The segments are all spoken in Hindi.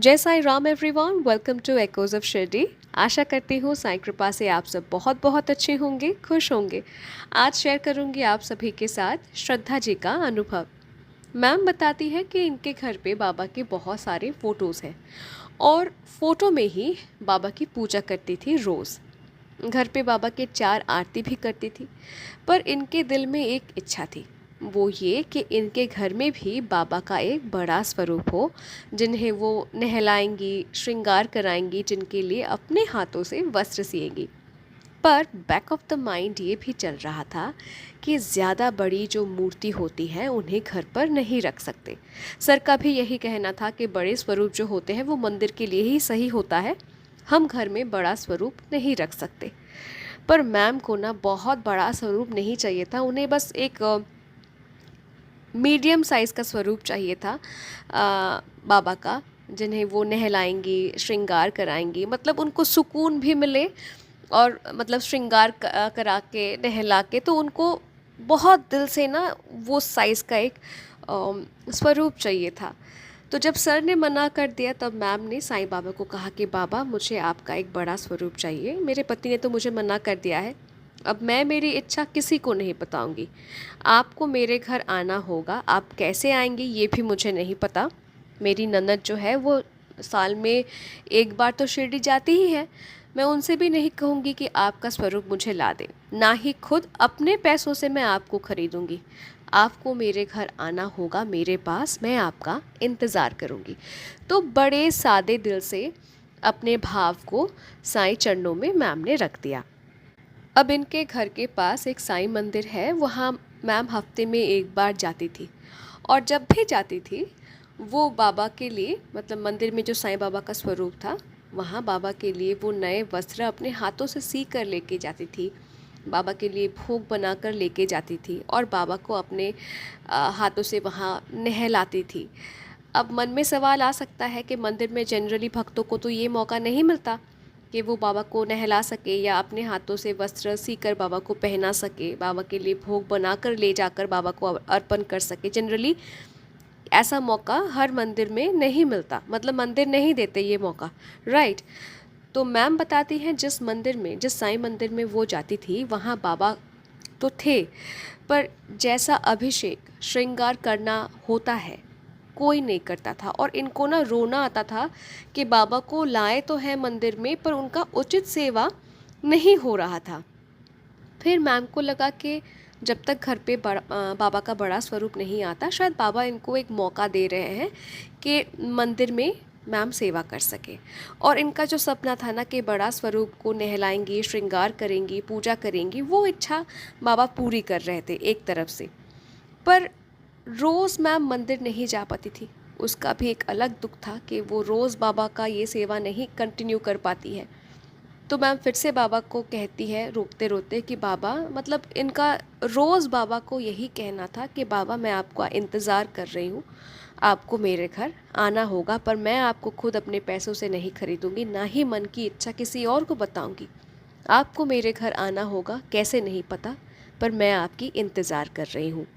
जय Sai Ram everyone, welcome to echoes of Shirdi. आशा करती हूँ साई कृपा से आप सब बहुत बहुत अच्छे होंगे, खुश होंगे। आज शेयर करूँगी आप सभी के साथ श्रद्धा जी का अनुभव। मैम बताती है कि इनके घर पे बाबा के बहुत सारे फ़ोटोज़ हैं और फ़ोटो में ही बाबा की पूजा करती थी रोज़। घर पे बाबा के 4 आरती भी करती थी, पर इनके दिल में एक इच्छा थी, वो ये कि इनके घर में भी बाबा का एक बड़ा स्वरूप हो, जिन्हें वो नहलाएंगी, श्रृंगार कराएंगी, जिनके लिए अपने हाथों से वस्त्र सिएंगी। पर बैक ऑफ द माइंड ये भी चल रहा था कि ज़्यादा बड़ी जो मूर्ति होती है उन्हें घर पर नहीं रख सकते। सर का भी यही कहना था कि बड़े स्वरूप जो होते हैं वो मंदिर के लिए ही सही होता है, हम घर में बड़ा स्वरूप नहीं रख सकते। पर मैम को ना बहुत बड़ा स्वरूप नहीं चाहिए था, उन्हें बस एक मीडियम साइज़ का स्वरूप चाहिए था बाबा का, जिन्हें वो नहलाएंगी, श्रृंगार कराएंगी, मतलब उनको सुकून भी मिले और मतलब श्रृंगार करा के नहला के तो उनको बहुत दिल से ना वो साइज़ का एक स्वरूप चाहिए था। तो जब सर ने मना कर दिया तब मैम ने साईं बाबा को कहा कि बाबा मुझे आपका एक बड़ा स्वरूप चाहिए, मेरे पति ने तो मुझे मना कर दिया है, अब मैं मेरी इच्छा किसी को नहीं बताऊंगी, आपको मेरे घर आना होगा। आप कैसे आएंगी ये भी मुझे नहीं पता, मेरी ननद जो है वो साल में एक बार तो शिरडी जाती ही है, मैं उनसे भी नहीं कहूँगी कि आपका स्वरूप मुझे ला दे, ना ही खुद अपने पैसों से मैं आपको खरीदूँगी। आपको मेरे घर आना होगा, मेरे पास, मैं आपका इंतज़ार करूँगी। तो बड़े सादे दिल से अपने भाव को साईं चरणों में मैम ने रख दिया। अब इनके घर के पास एक साईं मंदिर है, वहाँ मैम हफ्ते में एक बार जाती थी और जब भी जाती थी वो बाबा के लिए, मतलब मंदिर में जो साईं बाबा का स्वरूप था वहाँ बाबा के लिए वो नए वस्त्र अपने हाथों से सी कर लेके जाती थी, बाबा के लिए भोग बनाकर लेके जाती थी और बाबा को अपने हाथों से वहाँ नहलाती थी। अब मन में सवाल आ सकता है कि मंदिर में जनरली भक्तों को तो ये मौका नहीं मिलता कि वो बाबा को नहला सके या अपने हाथों से वस्त्र सीकर बाबा को पहना सके, बाबा के लिए भोग बनाकर ले जाकर बाबा को अर्पण कर सके। जनरली ऐसा मौका हर मंदिर में नहीं मिलता, मतलब मंदिर नहीं देते ये मौका, राइट। तो मैम बताती हैं जिस मंदिर में, जिस साईं मंदिर में वो जाती थी वहाँ बाबा तो थे, पर जैसा अभिषेक श्रृंगार करना होता है कोई नहीं करता था और इनको ना रोना आता था कि बाबा को लाए तो है मंदिर में पर उनका उचित सेवा नहीं हो रहा था। फिर मैम को लगा कि जब तक घर पे बाबा का बड़ा स्वरूप नहीं आता, शायद बाबा इनको एक मौका दे रहे हैं कि मंदिर में मैम सेवा कर सके। और इनका जो सपना था ना कि बड़ा स्वरूप को नहलाएंगी, श्रृंगार करेंगी, पूजा करेंगी, वो इच्छा बाबा पूरी कर रहे थे एक तरफ से। पर रोज़ मैम मंदिर नहीं जा पाती थी, उसका भी एक अलग दुख था कि वो रोज़ बाबा का ये सेवा नहीं कंटिन्यू कर पाती है। तो मैम फिर से बाबा को कहती है रोते रोते कि बाबा, मतलब इनका रोज़ बाबा को यही कहना था कि बाबा मैं आपका इंतज़ार कर रही हूँ, आपको मेरे घर आना होगा, पर मैं आपको खुद अपने पैसों से नहीं खरीदूँगी, ना ही मन की इच्छा किसी और को बताऊँगी। आपको मेरे घर आना होगा, कैसे नहीं पता, पर मैं आपकी इंतज़ार कर रही हूँ।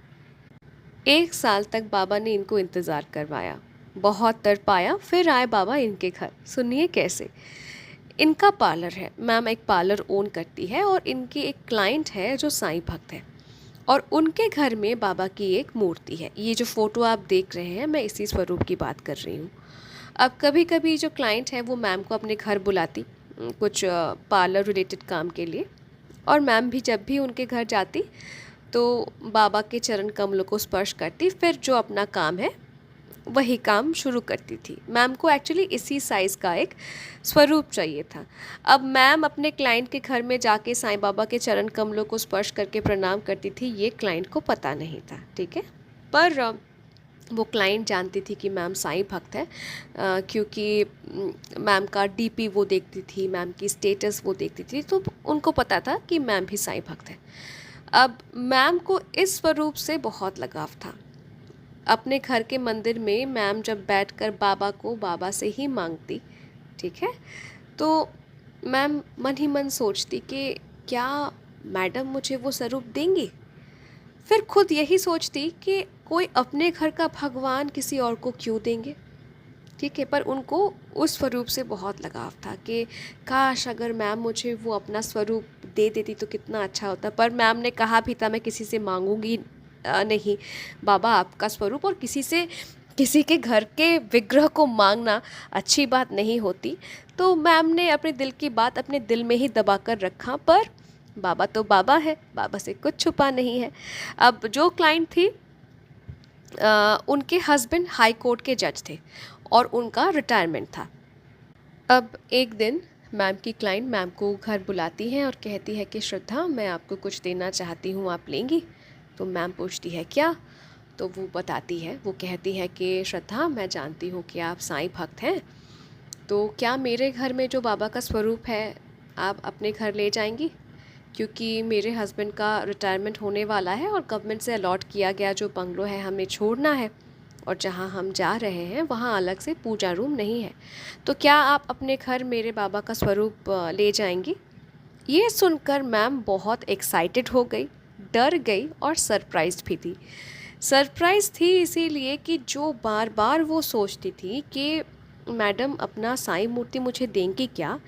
1 साल तक बाबा ने इनको इंतज़ार करवाया, बहुत तड़पाया, फिर आए बाबा इनके घर। सुनिए कैसे। इनका पार्लर है, मैम एक पार्लर ओन करती है और इनकी एक क्लाइंट है जो साईं भक्त है और उनके घर में बाबा की एक मूर्ति है। ये जो फ़ोटो आप देख रहे हैं मैं इसी स्वरूप की बात कर रही हूँ। अब कभी कभी जो क्लाइंट है वो मैम को अपने घर बुलाती कुछ पार्लर रिलेटेड काम के लिए, और मैम भी जब भी उनके घर जाती तो बाबा के चरण कमलों को स्पर्श करती, फिर जो अपना काम है वही काम शुरू करती थी। मैम को एक्चुअली इसी साइज़ का एक स्वरूप चाहिए था। अब मैम अपने क्लाइंट के घर में जाके साईं बाबा के चरण कमलों को स्पर्श करके प्रणाम करती थी, ये क्लाइंट को पता नहीं था, ठीक है। पर वो क्लाइंट जानती थी कि मैम साईं भक्त है, क्योंकि मैम का डीपी वो देखती थी, मैम की स्टेटस वो देखती थी, तो उनको पता था कि मैम भी साईं भक्त है। अब मैम को इस स्वरूप से बहुत लगाव था। अपने घर के मंदिर में मैम जब बैठकर बाबा को बाबा से ही मांगती, ठीक है, तो मैम मन ही मन सोचती कि क्या मैडम मुझे वो स्वरूप देंगी। फिर खुद यही सोचती कि कोई अपने घर का भगवान किसी और को क्यों देंगे, ठीक है, पर उनको उस स्वरूप से बहुत लगाव था कि काश अगर मैम मुझे वो अपना स्वरूप दे देती तो कितना अच्छा होता। पर मैम ने कहा भी था, मैं किसी से मांगूंगी नहीं बाबा आपका स्वरूप, और किसी से किसी के घर के विग्रह को मांगना अच्छी बात नहीं होती। तो मैम ने अपने दिल की बात अपने दिल में ही दबा कर रखा, पर बाबा तो बाबा है, बाबा से कुछ छुपा नहीं है। अब जो क्लाइंट थी, उनके हस्बैंड हाई कोर्ट के जज थे और उनका रिटायरमेंट था। अब एक दिन मैम की क्लाइंट मैम को घर बुलाती है और कहती है कि श्रद्धा मैं आपको कुछ देना चाहती हूँ, आप लेंगी? तो मैम पूछती है क्या? तो वो बताती है, वो कहती है कि श्रद्धा मैं जानती हूँ कि आप साईं भक्त हैं, तो क्या मेरे घर में जो बाबा का स्वरूप है आप अपने घर ले जाएंगी? क्योंकि मेरे हस्बैंड का रिटायरमेंट होने वाला है और गवर्नमेंट से अलॉट किया गया जो बंगलो है हमें छोड़ना है, और जहाँ हम जा रहे हैं वहाँ अलग से पूजा रूम नहीं है, तो क्या आप अपने घर मेरे बाबा का स्वरूप ले जाएंगी? ये सुनकर मैम बहुत एक्साइटेड हो गई, डर गई और सरप्राइज्ड भी थी। सरप्राइज थी इसीलिए कि जो बार बार वो सोचती थी कि मैडम अपना साईं मूर्ति मुझे देंगी क्या,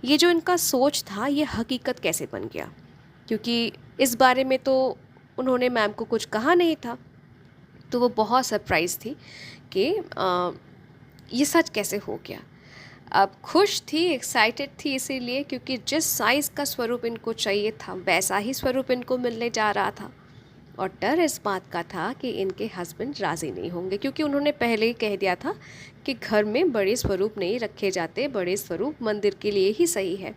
ये जो इनका सोच था ये हकीकत कैसे बन गया, क्योंकि इस बारे में तो उन्होंने मैम को कुछ कहा नहीं था। तो वो बहुत सरप्राइज थी कि ये सच कैसे हो गया। अब खुश थी, एक्साइटेड थी इसीलिए क्योंकि जिस साइज़ का स्वरूप इनको चाहिए था वैसा ही स्वरूप इनको मिलने जा रहा था। और डर इस बात का था कि इनके हस्बैंड राज़ी नहीं होंगे, क्योंकि उन्होंने पहले ही कह दिया था कि घर में बड़े स्वरूप नहीं रखे जाते, बड़े स्वरूप मंदिर के लिए ही सही है।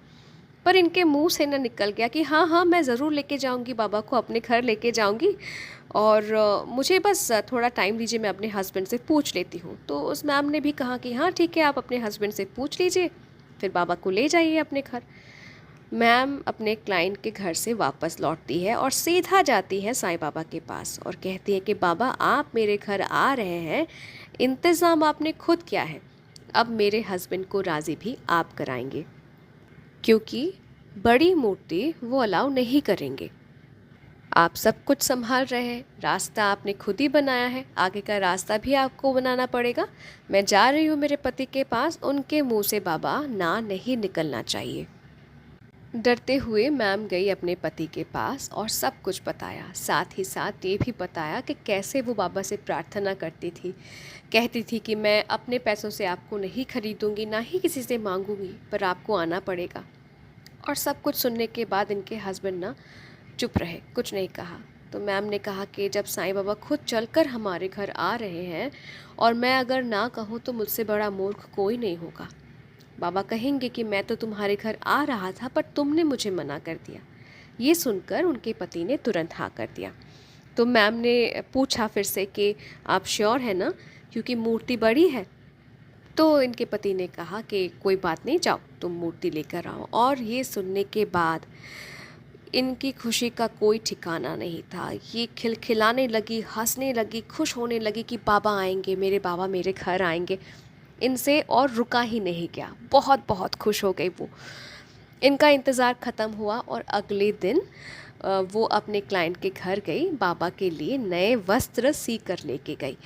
पर इनके मुंह से न निकल गया कि हाँ हाँ मैं ज़रूर लेके जाऊंगी, बाबा को अपने घर लेके जाऊंगी, और मुझे बस थोड़ा टाइम दीजिए, मैं अपने हस्बैंड से पूछ लेती हूँ। तो उस मैम ने भी कहा कि हाँ ठीक है, आप अपने हस्बैंड से पूछ लीजिए, फिर बाबा को ले जाइए अपने घर। मैम अपने क्लाइंट के घर से वापस लौटती है और सीधा जाती है साईं बाबा के पास और कहती है कि बाबा आप मेरे घर आ रहे हैं, इंतज़ाम आपने खुद किया है, अब मेरे हस्बैंड को राज़ी भी आप कराएंगे, क्योंकि बड़ी मूर्ति वो अलाउ नहीं करेंगे। आप सब कुछ संभाल रहे हैं, रास्ता आपने खुद ही बनाया है, आगे का रास्ता भी आपको बनाना पड़ेगा। मैं जा रही हूँ मेरे पति के पास, उनके मुंह से बाबा ना नहीं निकलना चाहिए। डरते हुए मैम गई अपने पति के पास और सब कुछ बताया, साथ ही साथ ये भी बताया कि कैसे वो बाबा से प्रार्थना करती थी, कहती थी कि मैं अपने पैसों से आपको नहीं खरीदूंगी, ना ही किसी से मांगूंगी, पर आपको आना पड़ेगा। और सब कुछ सुनने के बाद इनके हस्बैंड ना चुप रहे, कुछ नहीं कहा। तो मैम ने कहा कि जब साईं बाबा खुद चलकर हमारे घर आ रहे हैं और मैं अगर ना कहूँ तो मुझसे बड़ा मूर्ख कोई नहीं होगा। बाबा कहेंगे कि मैं तो तुम्हारे घर आ रहा था पर तुमने मुझे मना कर दिया। ये सुनकर उनके पति ने तुरंत हाँ कर दिया। तो मैम ने पूछा फिर से कि आप श्योर है ना, क्योंकि मूर्ति बड़ी है? तो इनके पति ने कहा कि कोई बात नहीं, जाओ तुम मूर्ति लेकर आओ। और ये सुनने के बाद इनकी खुशी का कोई ठिकाना नहीं था। ये खिलखिलाने लगी, हंसने लगी, खुश होने लगी कि बाबा आएंगे, मेरे बाबा मेरे घर आएंगे। इनसे और रुका ही नहीं गया, बहुत बहुत खुश हो गई वो। इनका इंतज़ार ख़त्म हुआ और अगले दिन वो अपने क्लाइंट के घर गई, बाबा के लिए नए वस्त्र सी कर लेके गई।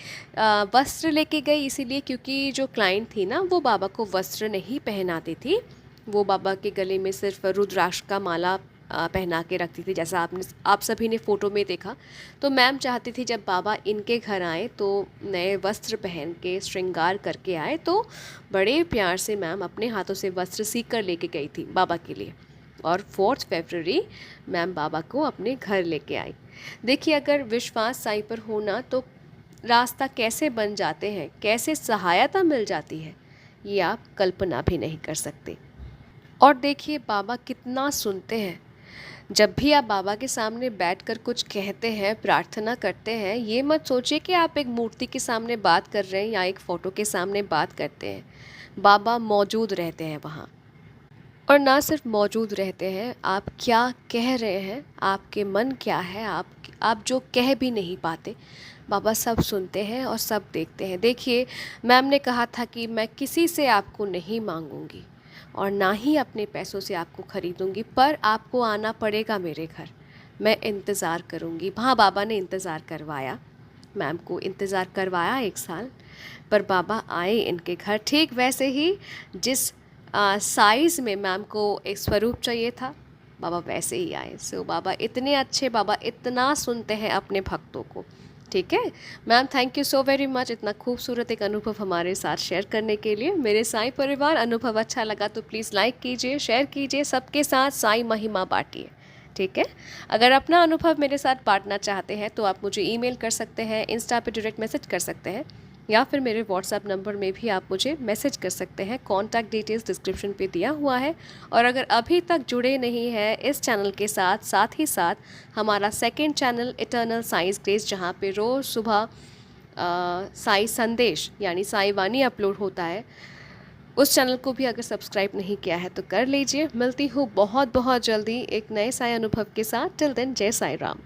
वस्त्र लेके गई इसीलिए क्योंकि जो क्लाइंट थी ना वो बाबा को वस्त्र नहीं पहनाती थी, वो बाबा के गले में सिर्फ रुद्राक्ष का माला पहना के रखती थी, जैसा आप सभी ने फ़ोटो में देखा। तो मैम चाहती थी जब बाबा इनके घर आए तो नए वस्त्र पहन के श्रृंगार करके आए, तो बड़े प्यार से मैम अपने हाथों से वस्त्र सी कर लेके गई थी बाबा के लिए। और 4 फरवरी मैम बाबा को अपने घर लेके आई। देखिए अगर विश्वास साईं पर होना तो रास्ता कैसे बन जाते हैं, कैसे सहायता मिल जाती है, ये आप कल्पना भी नहीं कर सकते। और देखिए बाबा कितना सुनते हैं। जब भी आप बाबा के सामने बैठकर कुछ कहते हैं, प्रार्थना करते हैं, ये मत सोचिए कि आप एक मूर्ति के सामने बात कर रहे हैं या एक फ़ोटो के सामने बात करते हैं। बाबा मौजूद रहते हैं वहाँ। और ना सिर्फ मौजूद रहते हैं, आप क्या कह रहे हैं, आपके मन क्या है, आप जो कह भी नहीं पाते, बाबा सब सुनते हैं और सब देखते हैं। देखिए मैम ने कहा था कि मैं किसी से आपको नहीं मांगूंगी और ना ही अपने पैसों से आपको ख़रीदूंगी, पर आपको आना पड़ेगा मेरे घर, मैं इंतज़ार करूंगी। हाँ बाबा ने इंतज़ार करवाया, मैम को इंतज़ार करवाया 1 साल। पर बाबा आए इनके घर ठीक वैसे ही जिस साइज़ में मैम को एक स्वरूप चाहिए था, बाबा वैसे ही आए। सो बाबा इतने अच्छे, बाबा इतना सुनते हैं अपने भक्तों को। ठीक है ma'am, thank you so very much इतना खूबसूरत एक अनुभव हमारे साथ शेयर करने के लिए। मेरे साईं परिवार, अनुभव अच्छा लगा तो प्लीज़ लाइक कीजिए, शेयर कीजिए, सबके साथ साईं महिमा बांटिए। ठीक है, अगर अपना अनुभव मेरे साथ बांटना चाहते हैं तो आप मुझे ईमेल कर सकते हैं, इंस्टा पे डायरेक्ट मैसेज कर सकते हैं, या फिर मेरे व्हाट्सएप नंबर में भी आप मुझे मैसेज कर सकते हैं। कॉन्टैक्ट डिटेल्स डिस्क्रिप्शन पे दिया हुआ है। और अगर अभी तक जुड़े नहीं हैं इस चैनल के साथ, साथ ही साथ हमारा second channel eternal science grace, जहाँ पे रोज़ सुबह साई संदेश यानी साई वाणी अपलोड होता है, उस चैनल को भी अगर सब्सक्राइब नहीं किया है तो कर लीजिए। मिलती हूँ बहुत बहुत जल्दी एक नए साई अनुभव के साथ। टिल देन, जय साई राम।